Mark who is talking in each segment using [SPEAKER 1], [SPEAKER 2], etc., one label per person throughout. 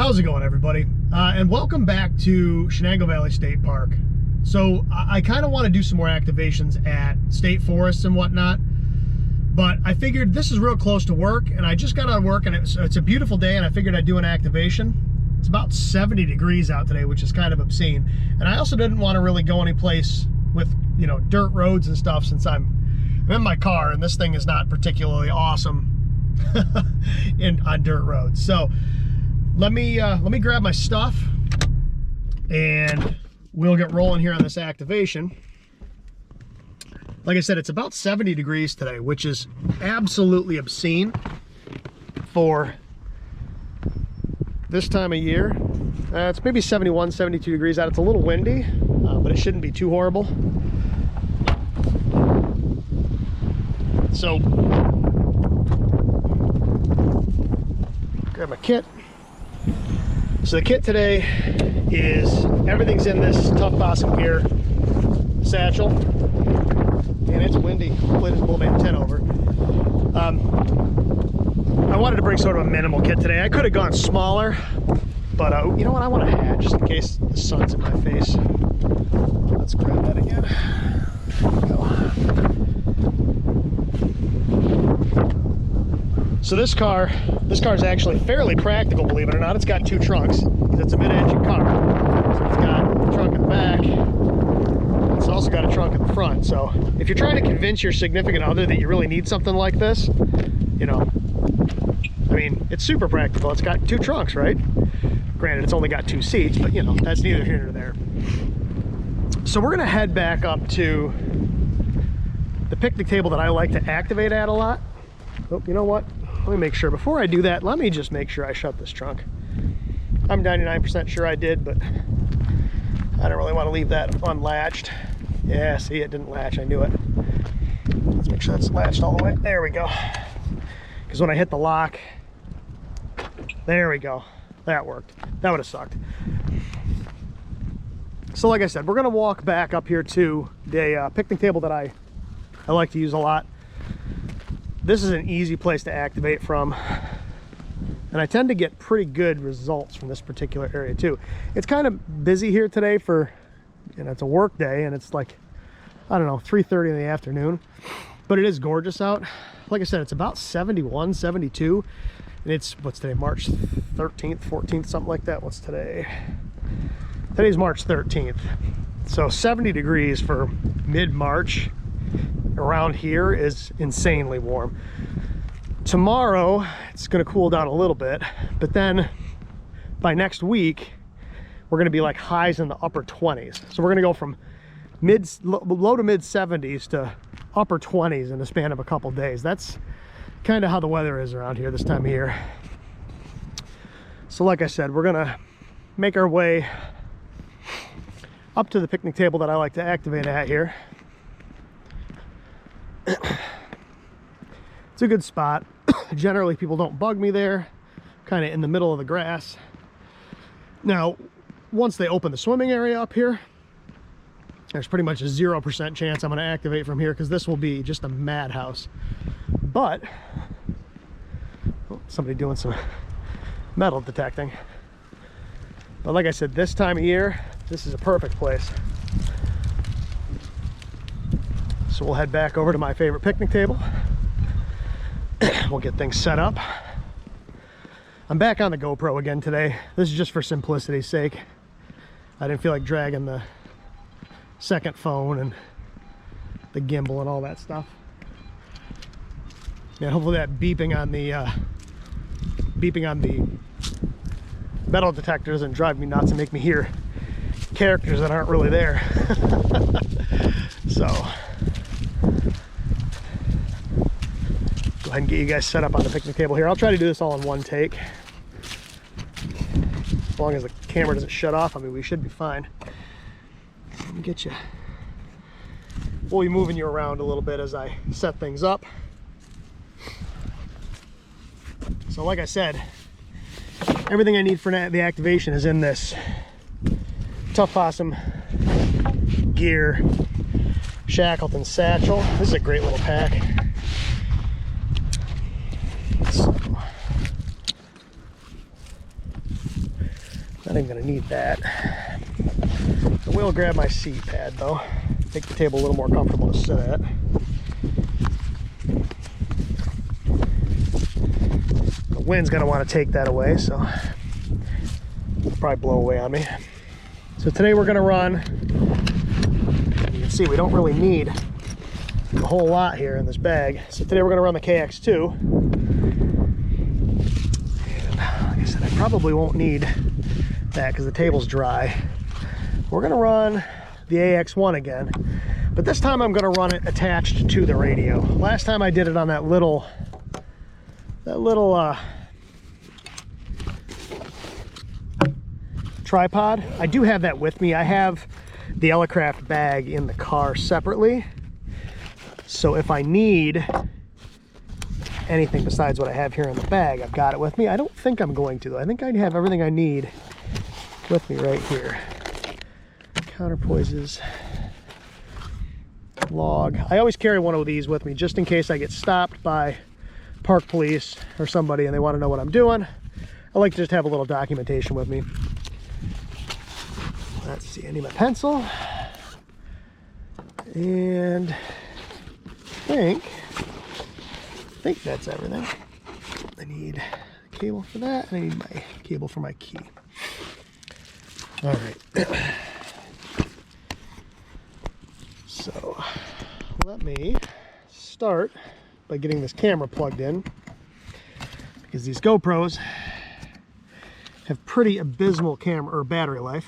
[SPEAKER 1] How's it going, everybody? And welcome back to Chenango Valley State Park. So I kind of want to do some more activations at state forests and whatnot, but I figured this is real close to work, and I just got out of work, and it's a beautiful day, and I figured I'd do an activation. It's about 70 degrees out today, which is kind of obscene. And I also didn't want to really go any place with, you know, dirt roads and stuff, since I'm in my car, and this thing is not particularly awesome on dirt roads. So let me grab my stuff and we'll get rolling here on this activation. Like I said, it's about 70 degrees today, which is absolutely obscene for this time of year. It's maybe 71, 72 degrees out. It's a little windy, but it shouldn't be too horrible. So grab my kit. So the kit today is, everything's in this Tough Awesome Gear satchel, and it's windy. Hopefully it doesn't blow my antenna over. I wanted to bring sort of a minimal kit today. I could have gone smaller, but you know what, I want a hat just in case the sun's in my face. Let's grab that again. There we go. So this car is actually fairly practical, believe it or not. It's got two trunks because it's a mid-engine car. So it's got a trunk in the back. It's also got a trunk in the front. So if you're trying to convince your significant other that you really need something like this, you know, I mean, it's super practical. It's got two trunks, right? Granted, it's only got two seats, but you know, that's neither here nor there. So we're gonna head back up to the picnic table that I like to activate at a lot. Oh, you know what? Let me make sure. Before I do that, let me just make sure I shut this trunk. I'm 99% sure I did, but I don't really want to leave that unlatched. Yeah, see, it didn't latch. I knew it. Let's make sure that's latched all the way. There we go. Because when I hit the lock, there we go. That worked. That would have sucked. So like I said, we're going to walk back up here to the picnic table that I like to use a lot. This is an easy place to activate from, and I tend to get pretty good results from this particular area too. It's kind of busy here today for, you know, it's a work day, and it's like, I don't know, 3:30 in the afternoon, but it is gorgeous out. Like I said, it's about 71, 72, and it's, what's today, March 13th, 14th, something like that. What's today? Today's March 13th. So 70 degrees for mid-March around here is insanely warm. Tomorrow it's going to cool down a little bit, but then by next week we're going to be like highs in the upper 20s. So we're going to go from low to mid 70s to upper 20s in the span of a couple days. That's kind of how the weather is around here this time of year. So like I said, we're going to make our way up to the picnic table that I like to activate at here. It's a good spot. Generally people don't bug me there, kind of in the middle of the grass. Now once they open the swimming area up here, there's pretty much a 0% chance I'm going to activate from here, because this will be just a madhouse. But somebody doing some metal detecting. But like I said, this time of year, this is a perfect place. So we'll head back over to my favorite picnic table. We'll get things set up. I'm back on the GoPro again today. This is just for simplicity's sake. I didn't feel like dragging the second phone and the gimbal and all that stuff. Yeah, hopefully that beeping on the metal detector doesn't drive me nuts and make me hear characters that aren't really there. So go ahead and get you guys set up on the picnic table here. I'll try to do this all in one take. As long as the camera doesn't shut off, I mean, we should be fine. Let me get you. We'll be moving you around a little bit as I set things up. So like I said, everything I need for the activation is in this Tough Awesome Gear Shackleton satchel. This is a great little pack. So, Not even gonna need that. I will grab my seat pad though. Make the table a little more comfortable to sit at. The wind's gonna want to take that away, so it'll probably blow away on me. So today we're gonna run, you can see we don't really need a whole lot here in this bag. So today we're gonna run the KX2. And like I said, I probably won't need that because the table's dry. We're gonna run the AX1 again, but this time I'm gonna run it attached to the radio. Last time I did it on that little tripod. I do have that with me. I have the Elecraft bag in the car separately, so if I need anything besides what I have here in the bag, I've got it with me. I don't think I'm going to though. I think I have everything I need with me right here. Counterpoises, log. I always carry one of these with me just in case I get stopped by park police or somebody and they want to know what I'm doing. I like to just have a little documentation with me. Let's see, I need my pencil, and I think that's everything. I need a cable for that, and I need my cable for my key. All right. So let me start by getting this camera plugged in, because these GoPros have pretty abysmal camera or battery life.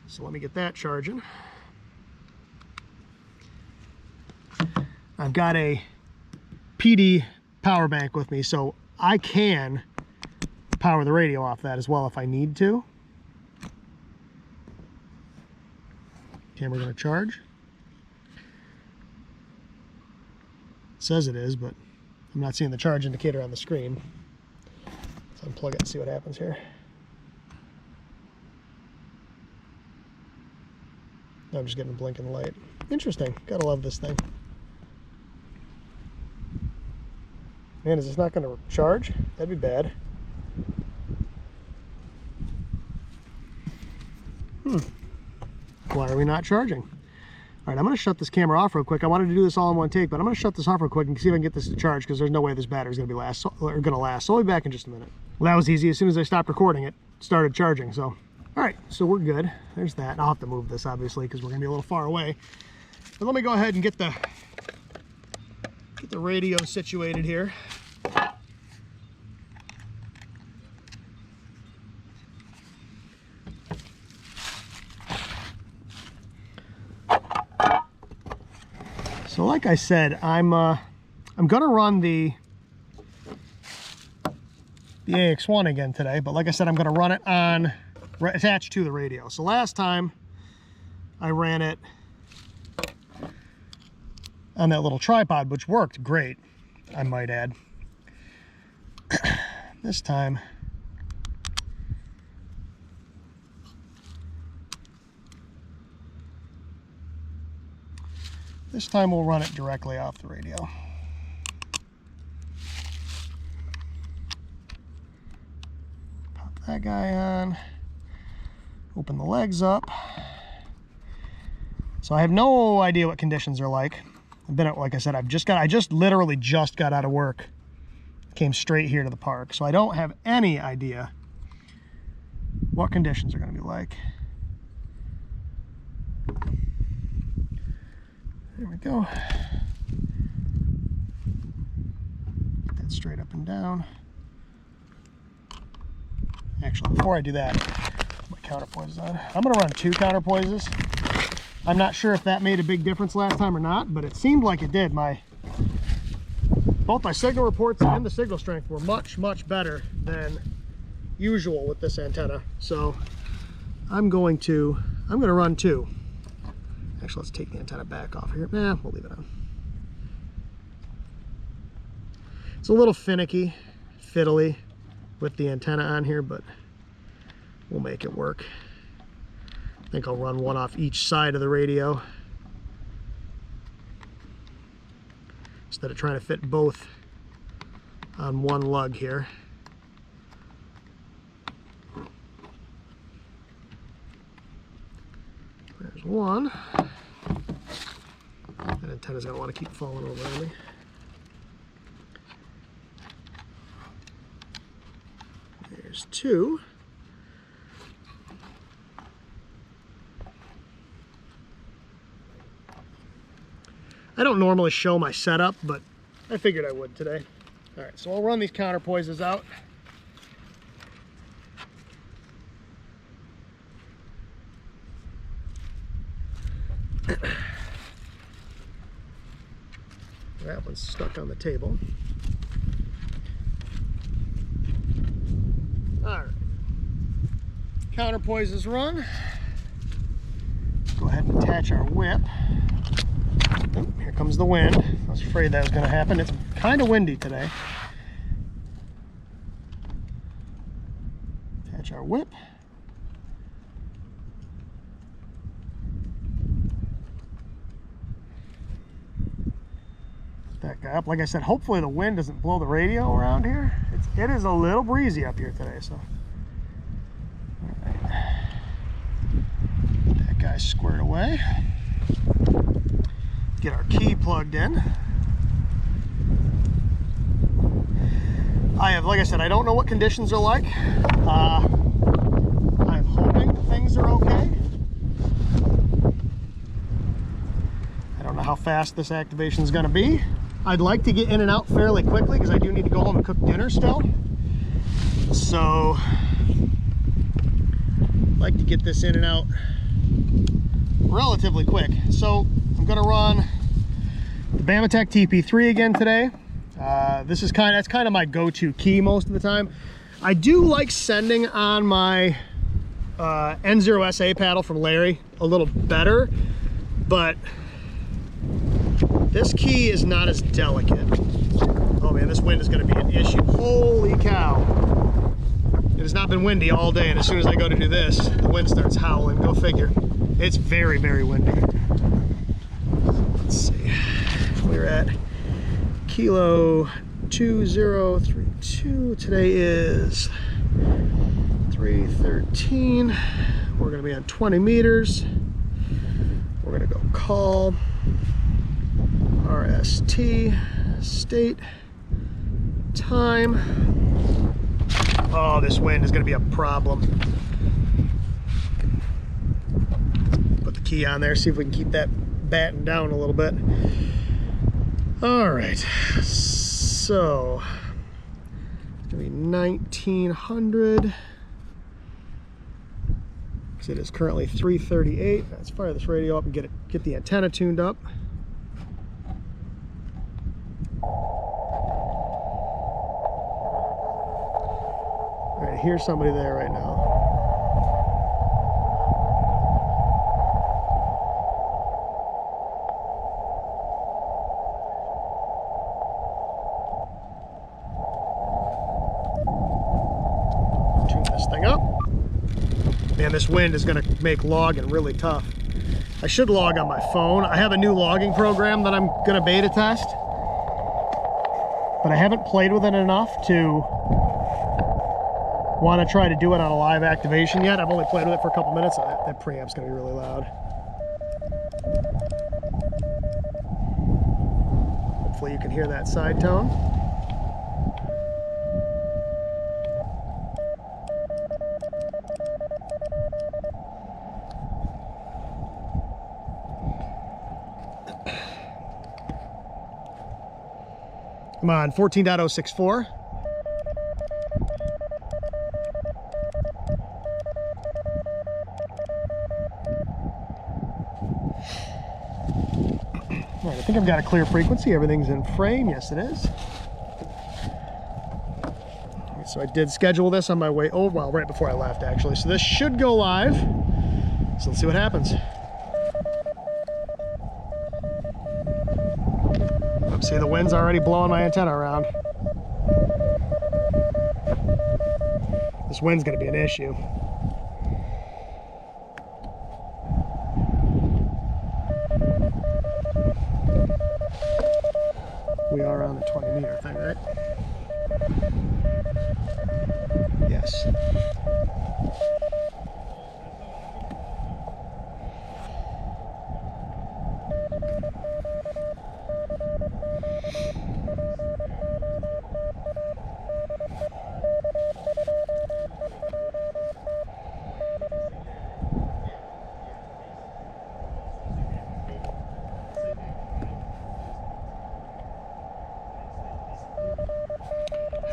[SPEAKER 1] So let me get that charging. I've got a PD power bank with me, so I can power the radio off that as well if I need to. Camera gonna charge. It says it is, but I'm not seeing the charge indicator on the screen. So unplug it and see what happens here. No, I'm just getting a blinking light. Interesting. Gotta love this thing. Man, is this not gonna charge? That'd be bad. Why are we not charging? All right, I'm gonna shut this camera off real quick. I wanted to do this all in one take, but I'm gonna shut this off real quick and see if I can get this to charge, because there's no way this battery's gonna last. So I'll be back in just a minute. Well, that was easy. As soon as I stopped recording, it started charging. So, all right, so we're good. There's that. I'll have to move this obviously because we're gonna be a little far away. But let me go ahead and get the radio situated here. So like I said, I'm gonna run the AX1 again today, but like I said, I'm gonna run it on attached to the radio. So last time I ran it on that little tripod, which worked great, I might add. This time we'll run it directly off the radio. Pop that guy on. Open the legs up. So I have no idea what conditions are like. I've been at, like I said, I just literally just got out of work. Came straight here to the park. So I don't have any idea what conditions are gonna be like. There we go. Get that straight up and down. Actually, before I do that, put my counterpoises on. I'm gonna run 2 counterpoises. I'm not sure if that made a big difference last time or not, but it seemed like it did. Both my signal reports and the signal strength were much, much better than usual with this antenna. So I'm gonna run 2. Actually, let's take the antenna back off here. Nah, we'll leave it on. It's a little finicky, fiddly with the antenna on here, but we'll make it work. I think I'll run one off each side of the radio instead of trying to fit both on one lug here. There's one. That antenna's gonna want to keep falling over on me. There's two. I don't normally show my setup, but I figured I would today. All right, so I'll run these counterpoises out. That one's stuck on the table. All right, counterpoises run. Go ahead and attach our whip. Oh, here comes the wind. I was afraid that was going to happen. It's kind of windy today. Attach our whip. Put that guy up. Like I said, hopefully the wind doesn't blow the radio around here. It is a little breezy up here today, so. All right. That guy's squared away. Get our key plugged in. Like I said, I don't know what conditions are like. I'm hoping things are okay. I don't know how fast this activation is going to be. I'd like to get in and out fairly quickly because I do need to go home and cook dinner still. So, I'd like to get this in and out relatively quick. So, I'm going to run the Bamatech TP3 again today. That's kind of my go-to key most of the time. I do like sending on my N0SA paddle from Larry a little better, but this key is not as delicate. Oh man, this wind is going to be an issue. Holy cow. It has not been windy all day, and as soon as I go to do this, the wind starts howling. Go figure. It's very, very windy. Let's see. We're at Kilo 2032. Today is 3:13. We're going to be on 20 meters. We're going to go call RST state time. Oh, this wind is going to be a problem. Put the key on there, see if we can keep that battened down a little bit. All right, so it's gonna be 1900 because it is currently 3:38. Let's fire this radio up and get the antenna tuned up. All right, here's somebody there right now. Man, this wind is going to make logging really tough. I should log on my phone. I have a new logging program that I'm going to beta test, but I haven't played with it enough to want to try to do it on a live activation yet. I've only played with it for a couple minutes. That preamp's going to be really loud. Hopefully you can hear that side tone. Come on, 14.064. All right, I think I've got a clear frequency. Everything's in frame. Yes, it is. Right, so I did schedule this on my way over, well, right before I left, actually. So this should go live. So let's see what happens. See, the wind's already blowing my antenna around. This wind's going to be an issue. We are on the 20 meter thing, right? Yes.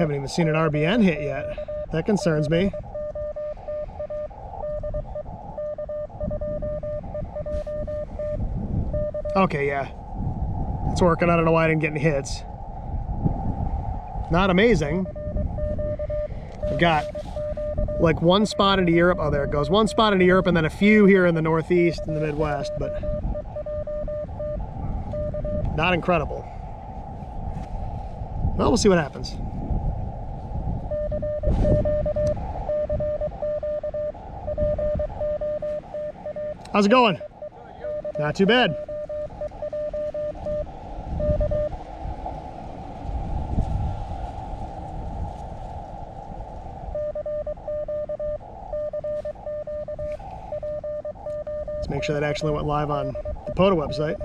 [SPEAKER 1] Haven't even seen an RBN hit yet. That concerns me. Okay, yeah. It's working. I don't know why I didn't get any hits. Not amazing. I've got like one spot into Europe. Oh, there it goes. One spot into Europe and then a few here in the Northeast and the Midwest, but not incredible. Well, we'll see what happens. How's it going? Not too bad. Let's make sure that actually went live on the POTA website.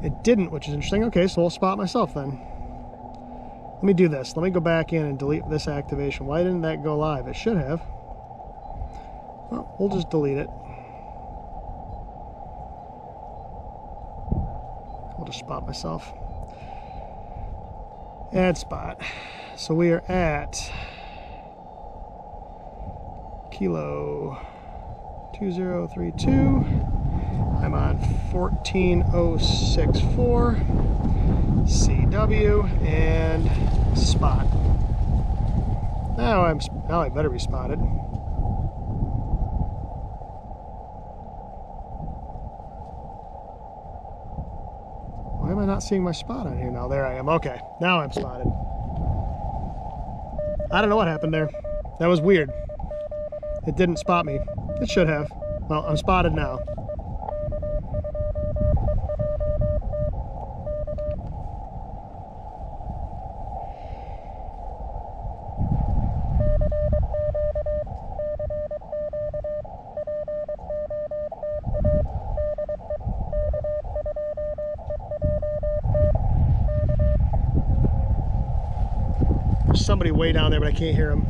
[SPEAKER 1] It didn't, which is interesting. Okay, so I'll spot myself then. Let me do this. Let me go back in and delete this activation. Why didn't that go live? It should have. Well, we'll just delete it. I'll just spot myself. Add spot. So we are at Kilo 2032. I'm on 14064 CW and spot. Now I better be spotted. Why am I not seeing my spot on here now? There I am. Okay, now I'm spotted. I don't know what happened there. That was weird. It didn't spot me. It should have. Well, I'm spotted now. There's somebody way down there, but I can't hear him.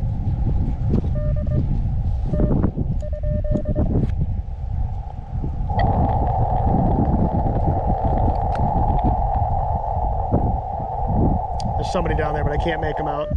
[SPEAKER 1] There's somebody down there, but I can't make him out.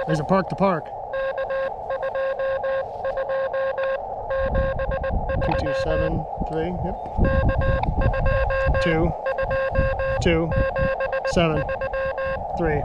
[SPEAKER 1] There's a park to park. 2273, yep. 2273.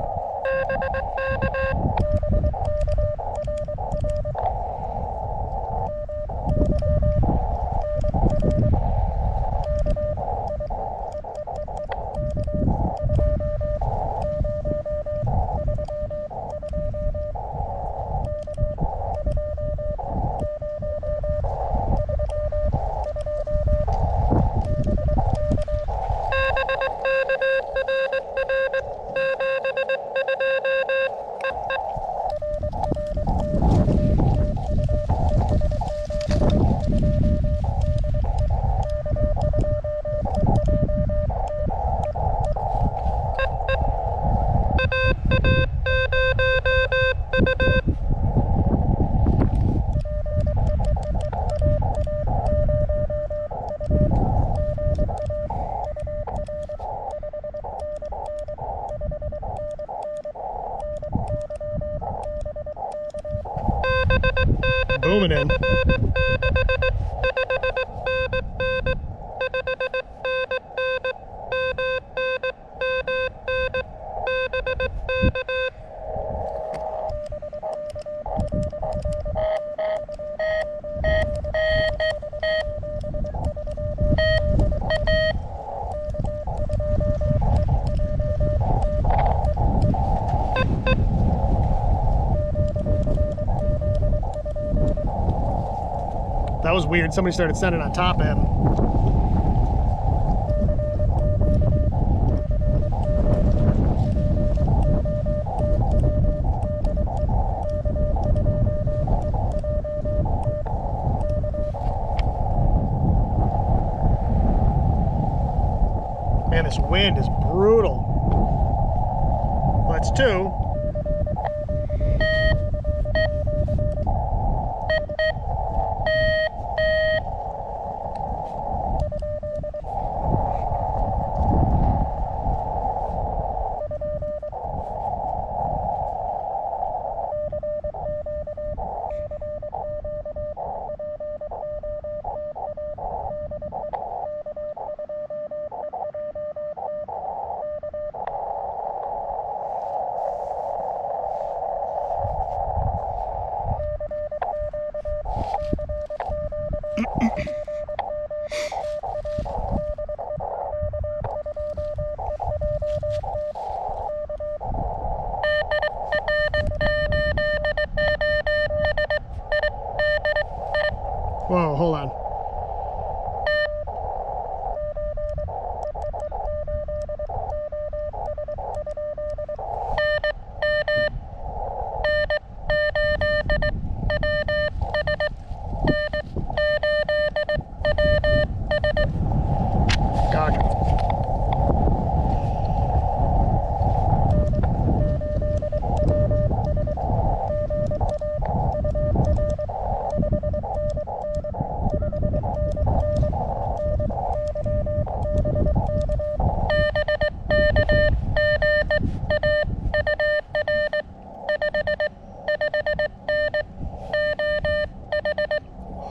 [SPEAKER 1] zooming in. That was weird. Somebody started sending on top end. Man, this wind is brutal. Well, that's two. Whoa, hold on. Gotcha.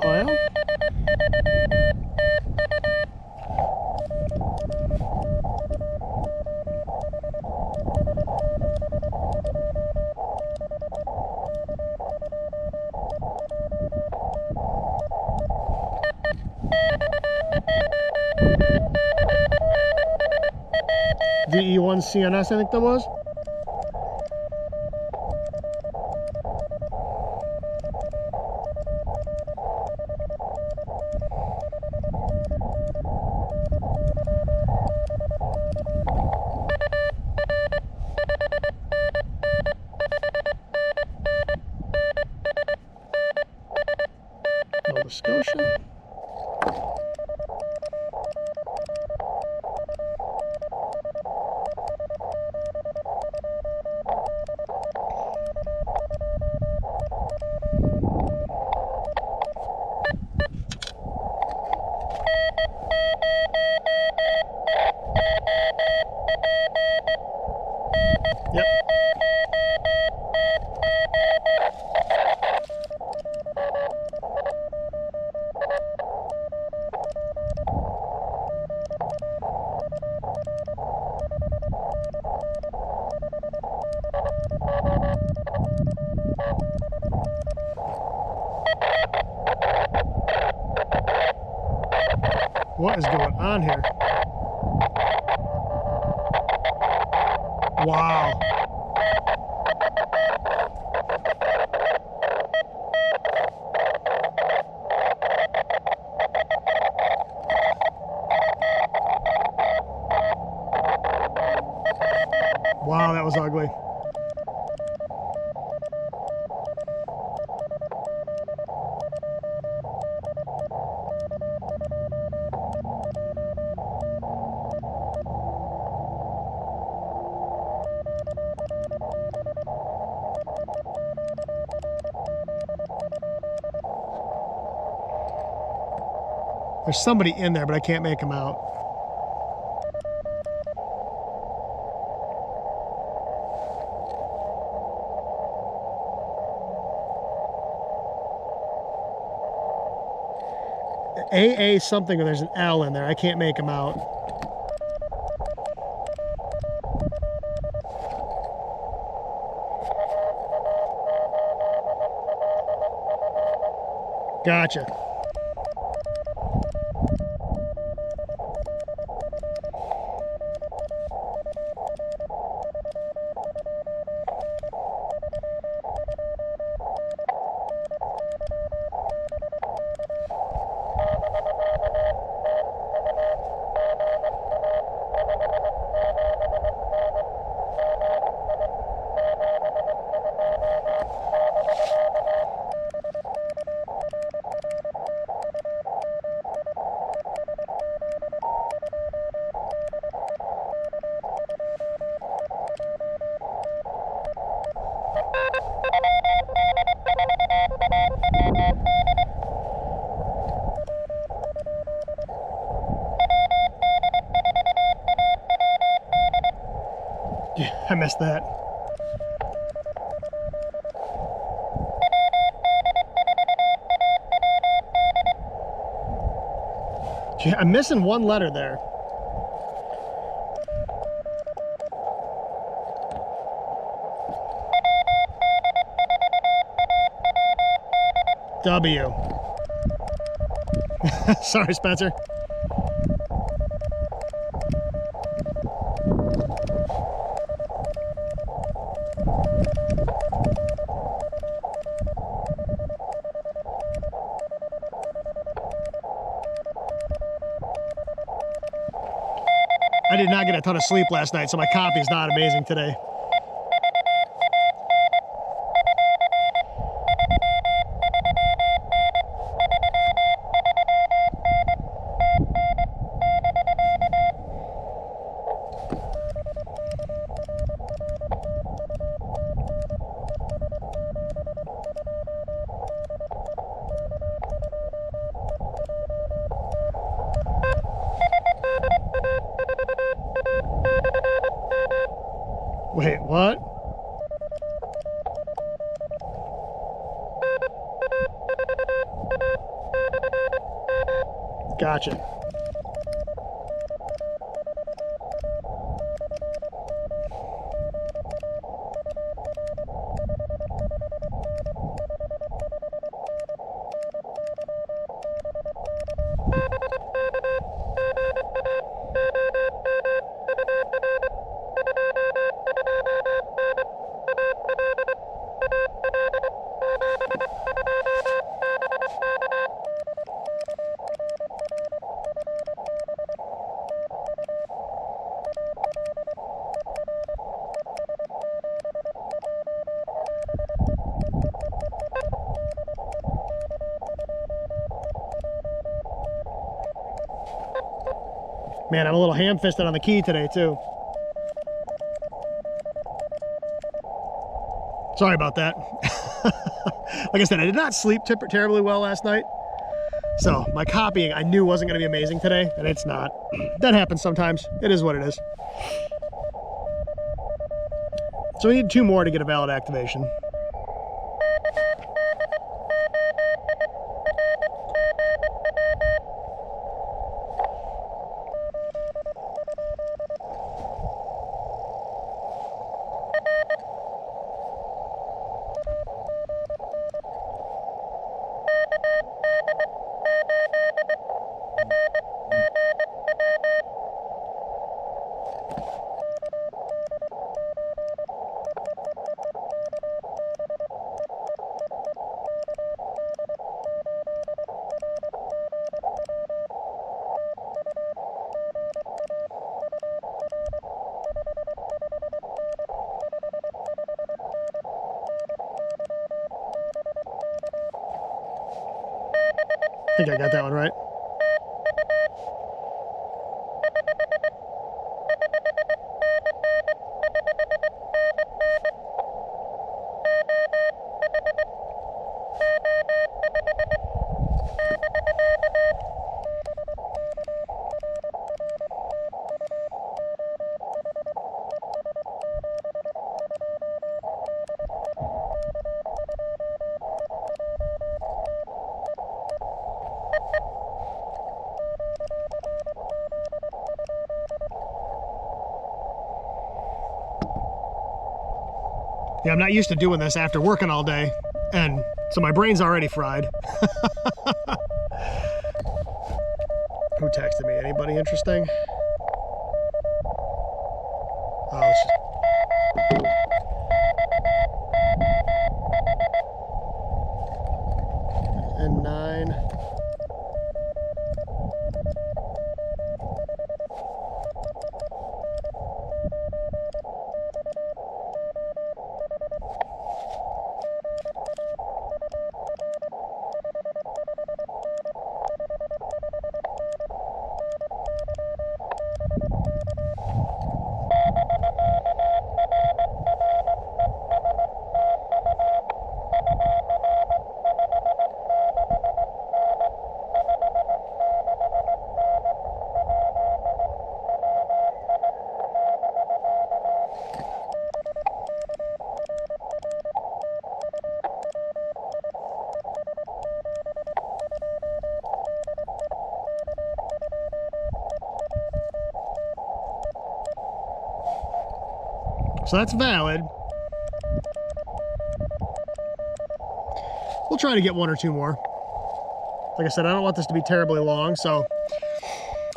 [SPEAKER 1] Well, DE1 CNS, I think that was. Nova Scotia. Yep. What is going on here? Wow. Wow, that was ugly. There's somebody in there, but I can't make him out. AA something, or there's an L in there. I can't make them out. Gotcha. Yeah, I missed that. Gee, I'm missing one letter there. W. Sorry, Spencer. I did not get a ton of sleep last night, so my copy is not amazing today. Wait, what? Gotcha. Man, I'm a little ham-fisted on the key today, too. Sorry about that. Like I said, I did not sleep terribly well last night. So my copying, I knew wasn't going to be amazing today, and it's not. That happens sometimes. It is what it is. So we need 2 more to get a valid activation. I think I got that one right. Yeah, I'm not used to doing this after working all day, and so my brain's already fried. Who texted me? Anybody interesting? Oh, it's just... And 9. So that's valid. We'll try to get 1 or 2 more. Like I said, I don't want this to be terribly long, so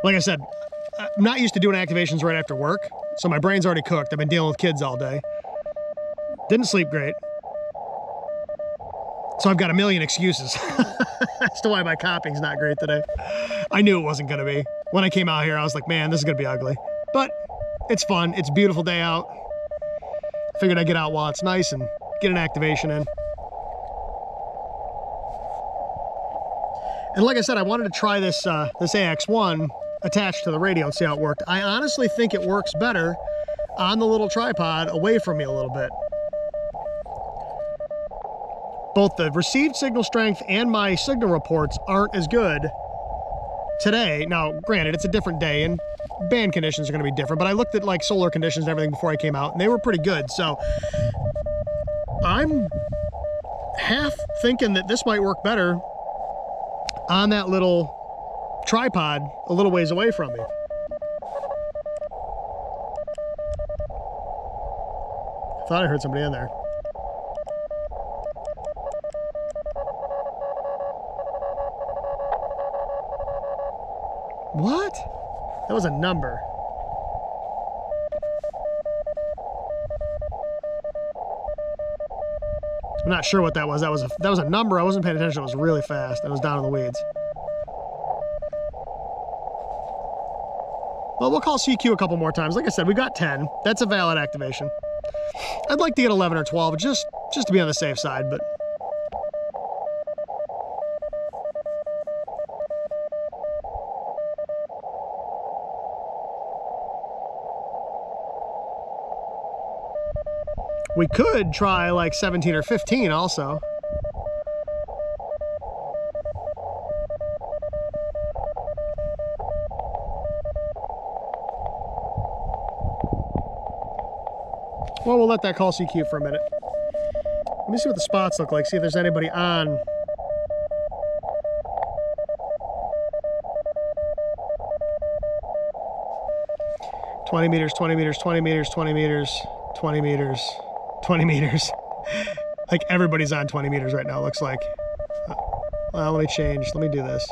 [SPEAKER 1] like I said, I'm not used to doing activations right after work, so my brain's already cooked. I've been dealing with kids all day. Didn't sleep great. So I've got a million excuses as to why my copying's not great today. I knew it wasn't gonna be. When I came out here, I was like, man, this is gonna be ugly. But it's fun, it's a beautiful day out. Figured I'd get out while it's nice and get an activation in. And like I said, I wanted to try this this AX1 attached to the radio and see how it worked. I honestly think it works better on the little tripod away from me a little bit. Both the received signal strength and my signal reports aren't as good today. Now, granted, it's a different day and band conditions are going to be different, but I looked at like solar conditions and everything before I came out and they were pretty good. So I'm half thinking that this might work better on that little tripod a little ways away from me. I thought I heard somebody in there. What? That was a number. I'm not sure what that was. That was a number. I wasn't paying attention. It was really fast. It was down in the weeds. Well, we'll call CQ a couple more times. Like I said, we got 10. That's a valid activation. I'd like to get 11 or 12 just to be on the safe side, but we could try like 17 or 15 also. Well, we'll let that call CQ for a minute. Let me see what the spots look like, see if there's anybody on. "20 meters, 20 meters, 20 meters, 20 meters, 20 meters, 20 meters." Like everybody's on 20 meters right now, looks like. Well, let me change. Let me do this.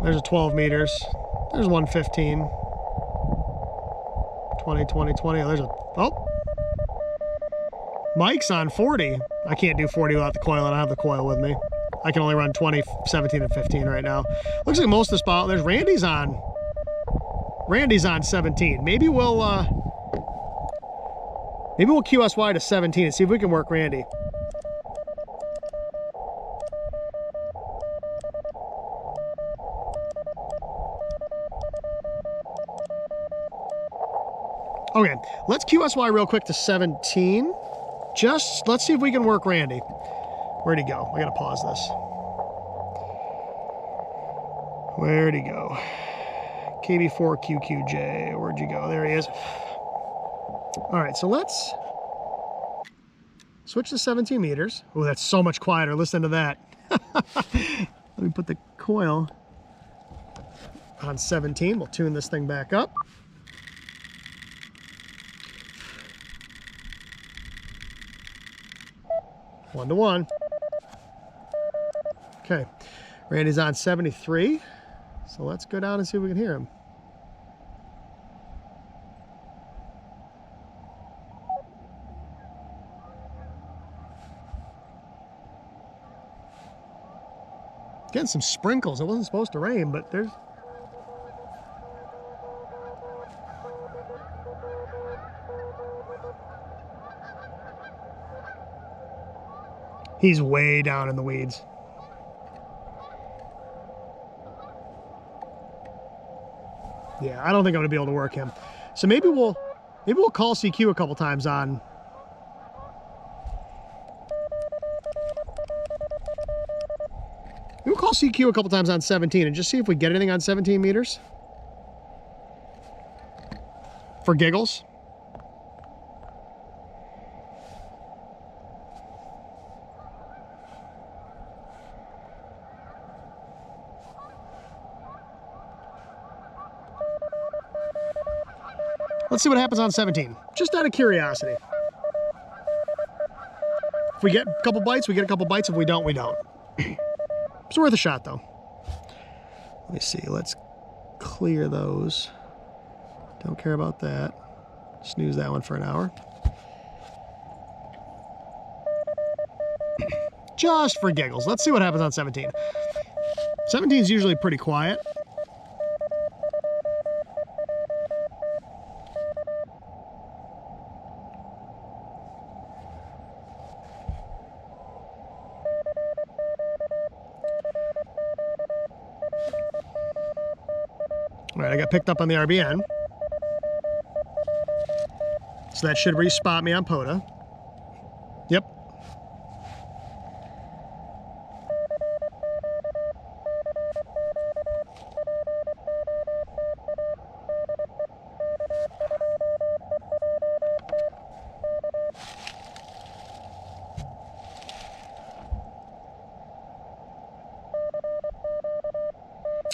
[SPEAKER 1] There's a 12 meters. There's 115. 20, 20, 20. Oh, there's a... Oh! Mike's on 40. I can't do 40 without the coil, and I have the coil with me. I can only run 20, 17, and 15 right now. Looks like most of the spot... There's Randy's on... Randy's on 17. Maybe we'll QSY to 17 and see if we can work Randy. Okay, let's QSY real quick to 17. Just, let's see if we can work Randy. Where'd he go? I gotta pause this. Where'd he go? KB4QQJ, where'd you go? There he is. All right, so let's switch to 17 meters. Oh, that's so much quieter. Listen to that. Let me put the coil on 17. We'll tune this thing back up. 1-to-1. Okay, Randy's on 73. So let's go down and see if we can hear him. Getting some sprinkles. It wasn't supposed to rain, but there's... He's way down in the weeds. Yeah, I don't think I'm gonna be able to work him. So maybe we'll call CQ a couple times on. We'll call CQ a couple times on 17 and just see if we get anything on 17 meters. For giggles. Let's see what happens on 17, just out of curiosity. If we get a couple bites, we get a couple bites. If we don't, we don't. It's worth a shot, though. Let me see. Let's clear those. Don't care about that. Snooze that one for an hour. Just for giggles. Let's see what happens on 17. 17 is usually pretty quiet. All right, I got picked up on the RBN. So that should re-spot me on POTA. Yep.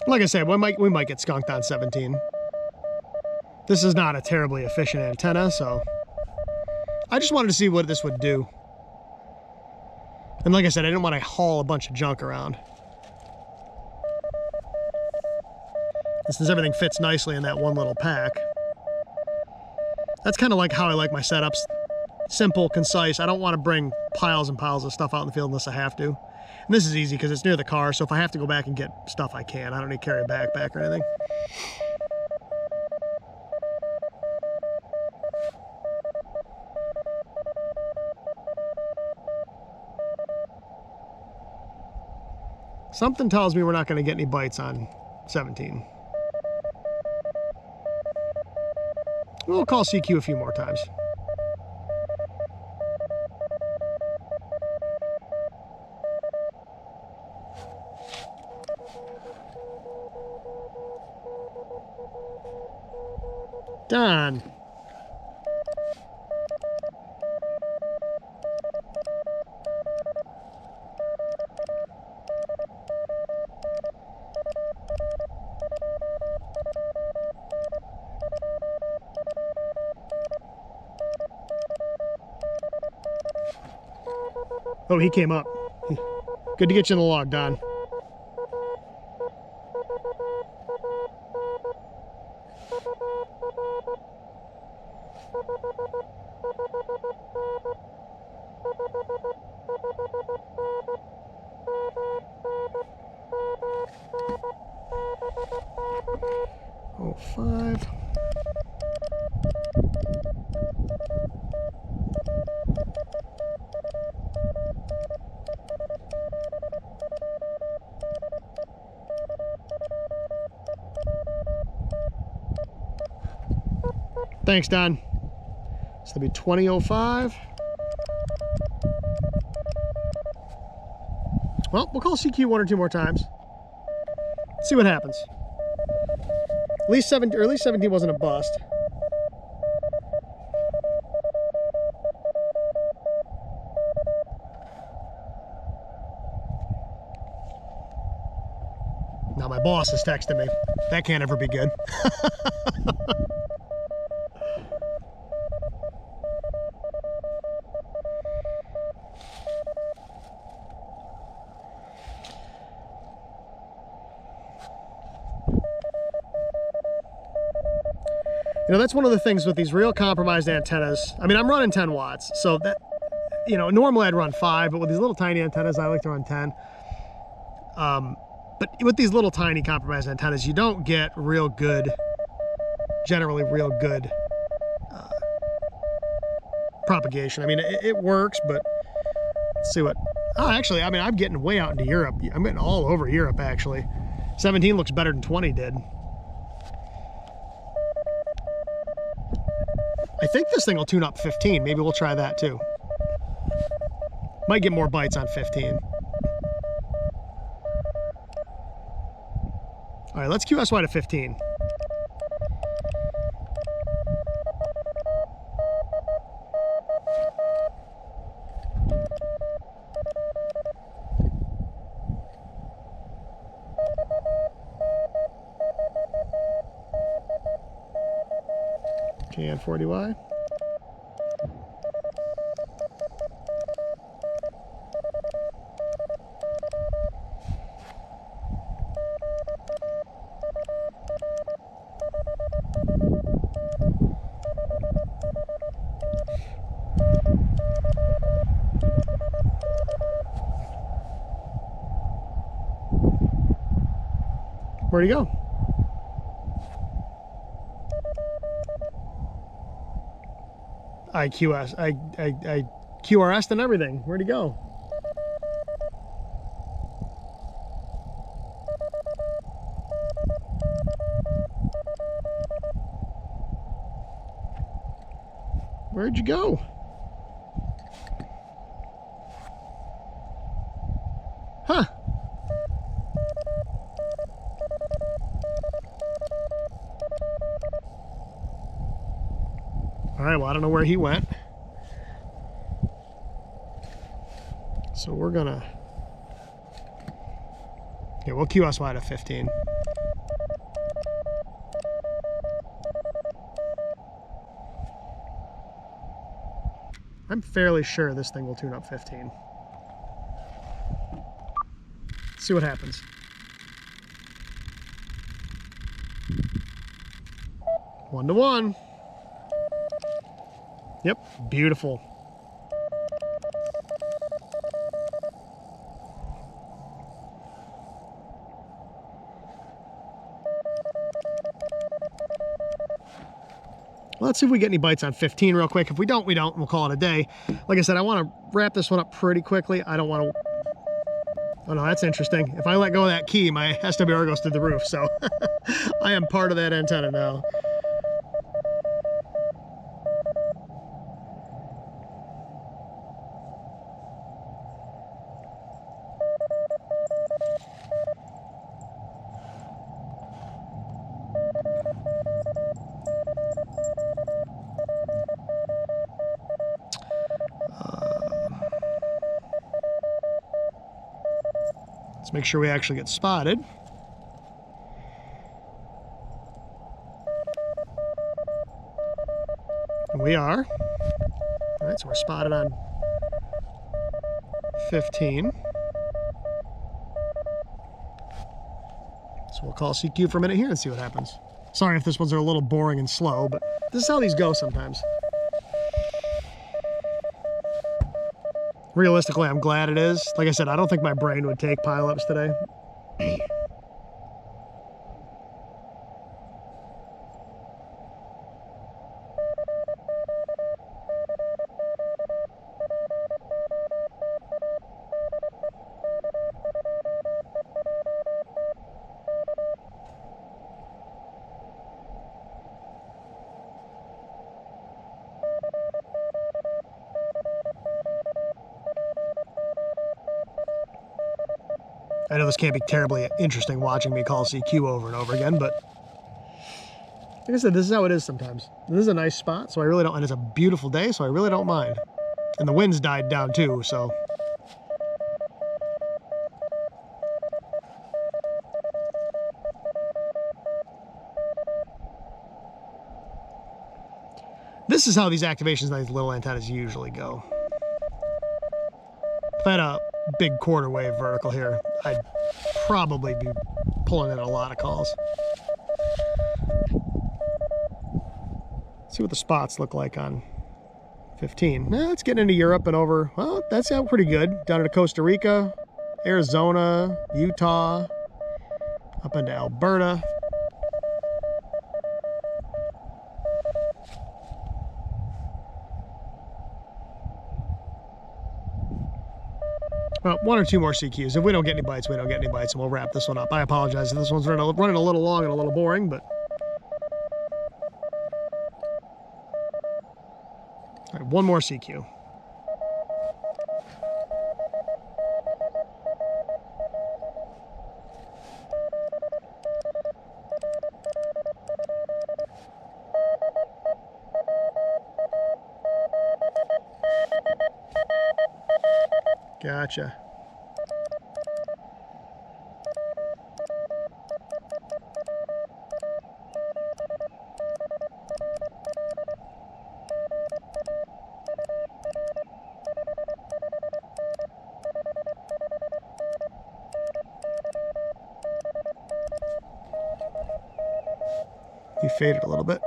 [SPEAKER 1] Like I said, we might get skunked on 17. This is not a terribly efficient antenna, so I just wanted to see what this would do. And like I said, I didn't want to haul a bunch of junk around. And since everything fits nicely in that one little pack, that's kind of like how I like my setups. Simple, concise. I don't want to bring piles and piles of stuff out in the field unless I have to. And this is easy because it's near the car, so if I have to go back and get stuff, I can. I don't need to carry a backpack or anything. Something tells me we're not going to get any bites on 17. We'll call CQ a few more times. Done. Oh, he came up. Good to get you in the log, Don. Oh, 5. Thanks, Don. So that'll be 20:05. Well, we'll call CQ 1 or 2 more times. See what happens. At least 17 wasn't a bust. Now my boss is texting me. That can't ever be good. You know, that's one of the things with these real compromised antennas. I mean, I'm running 10 watts, so that, you know, normally I'd run 5, but with these little tiny antennas, I like to run 10. But with these little tiny compromised antennas, you don't get real good, generally real good propagation. I mean, it works, but let's see what, oh, actually, I mean, I'm getting way out into Europe. I'm getting all over Europe, actually. 17 looks better than 20 did. I think this thing will tune up 15. Maybe we'll try that too. Might get more bites on 15. All right, let's QSY to 15. KN40Y. Where'd he go? I QRS'd and everything. Where'd he go? Where'd you go? Huh. All right, well, I don't know where he went. So we're gonna, yeah, we'll QSY to 15. I'm fairly sure this thing will tune up 15. Let's see what happens. One to one. Yep, beautiful. Let's see if we get any bites on 15 real quick. If we don't, we don't. We'll call it a day. Like I said, I want to wrap this one up pretty quickly. I don't want to... Oh, no, that's interesting. If I let go of that key, my SWR goes through the roof. So I am part of that antenna now. Let's make sure we actually get spotted. And we are. All right, so we're spotted on 15. So we'll call CQ for a minute here and see what happens. Sorry if this one's a little boring and slow, but this is how these go sometimes. Realistically, I'm glad it is. Like I said, I don't think my brain would take pileups today. I know this can't be terribly interesting watching me call CQ over and over again, but like I said, this is how it is sometimes. This is a nice spot, so I really don't, and it's a beautiful day, so I really don't mind. And the wind's died down too, so. This is how these activations on these little antennas usually go. If I had a big quarter wave vertical here, I'd probably be pulling in a lot of calls. Let's see what the spots look like on 15. Now it's getting into Europe and over. Well, that's out pretty good. Down into Costa Rica, Arizona, Utah, up into Alberta. Well, 1 or 2 more CQs. If we don't get any bites, we don't get any bites, and we'll wrap this one up. I apologize if this one's running a little long and a little boring, but... All right, 1 more CQ. Gotcha. He faded a little bit.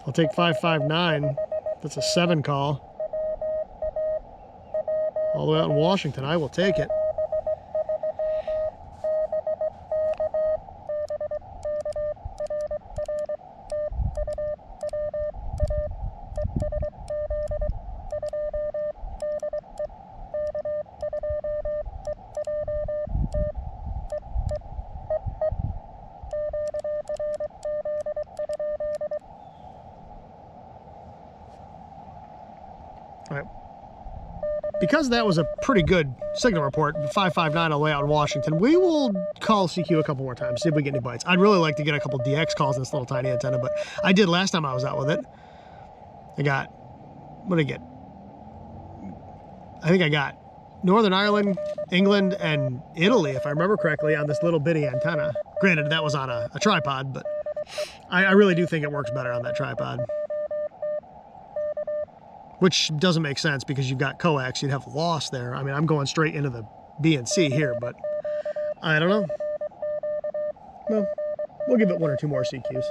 [SPEAKER 1] I'll take 559. That's a 7 call. All the way out in Washington, I will take it. All right. Because that was a pretty good signal report, 559 all the way out in Washington, we will call CQ a couple more times, see if we get any bites. I'd really like to get a couple DX calls in this little tiny antenna, but I did last time I was out with it. I got, what did I get? I think I got Northern Ireland, England, and Italy, if I remember correctly, on this little bitty antenna. Granted, that was on a tripod, but I really do think it works better on that tripod. Which doesn't make sense because you've got coax, you'd have loss there. I mean, I'm going straight into the B and C here, but I don't know. Well, we'll give it 1 or 2 more CQs.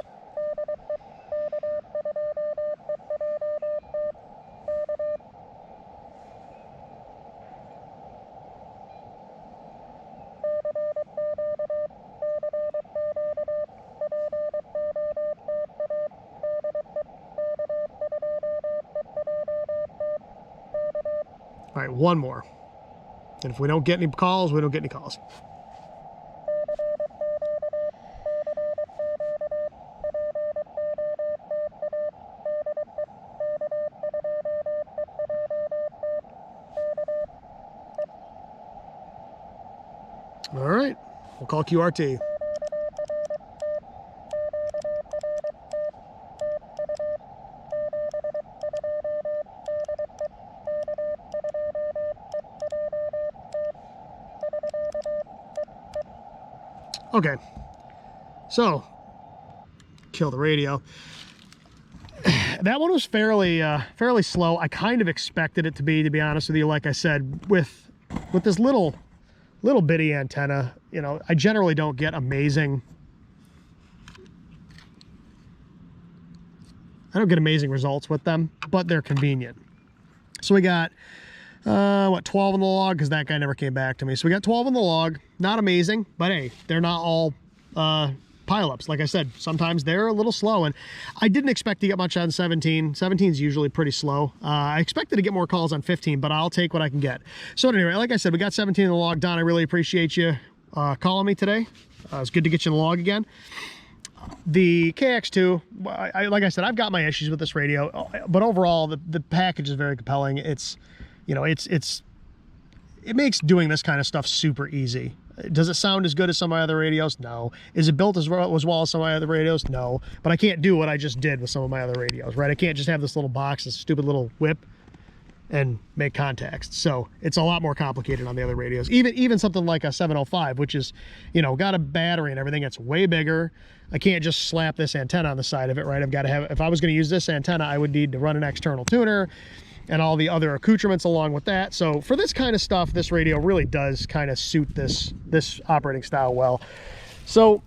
[SPEAKER 1] All right, 1 more. And if we don't get any calls, we don't get any calls. All right, we'll call QRT. Okay, so kill the radio. That one was fairly slow. I kind of expected it to be honest with you. Like I said, with this little bitty antenna, you know, I generally don't get amazing. I don't get amazing results with them, but they're convenient. So we got what, 12 in the log, because that guy never came back to me. So we got 12 in the log. Not amazing, but hey, they're not all pileups. Like I said, sometimes they're a little slow, and I didn't expect to get much on 17. 17 is usually pretty slow. I expected to get more calls on 15, but I'll take what I can get. So anyway, like I said, we got 17 in the log. Don, I really appreciate you calling me today. It's good to get you in the log again. The KX2, like I said, I've got my issues with this radio, but overall, the package is very compelling. It's, you know, it makes doing this kind of stuff super easy. Does it sound as good as some of my other radios? No. Is it built as well as some of my other radios? No. But I can't do what I just did with some of my other radios, right? I can't just have this little box, this stupid little whip, and make contacts. So it's a lot more complicated on the other radios. Even something like a 705, which is, you know, got a battery and everything, it's way bigger. I can't just slap this antenna on the side of it, right? I've got to have, if I was going to use this antenna, I would need to run an external tuner and all the other accoutrements along with that. So for this kind of stuff, this radio really does kind of suit this operating style well. So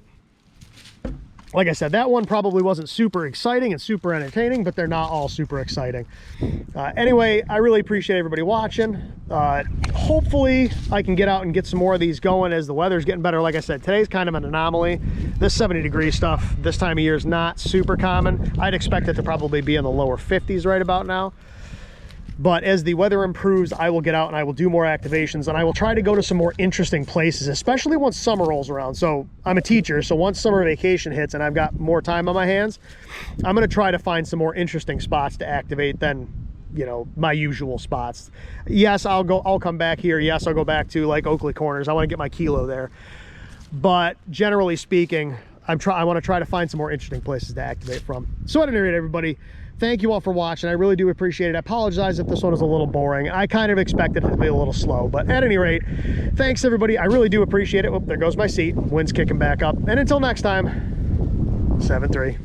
[SPEAKER 1] like I said, that one probably wasn't super exciting and super entertaining, but they're not all super exciting. Anyway, I really appreciate everybody watching. Hopefully I can get out and get some more of these going as the weather's getting better. Like I said, today's kind of an anomaly. This 70-degree stuff this time of year is not super common. I'd expect it to probably be in the lower 50s right about now. But as the weather improves, I will get out and I will do more activations, and I will try to go to some more interesting places, especially once summer rolls around. So I'm a teacher, so once summer vacation hits and I've got more time on my hands, I'm going to try to find some more interesting spots to activate than, you know, my usual spots. Yes, I'll come back here. Yes, I'll go back to like Oakley Corners. I want to get my kilo there. But generally speaking, I want to try to find some more interesting places to activate from. So at any rate, everybody, thank you all for watching. I really do appreciate it. I apologize if this one is a little boring. I kind of expected it to be a little slow, but at any rate, thanks everybody. I really do appreciate it. Oh, there goes my seat. Wind's kicking back up. And until next time, 7-3.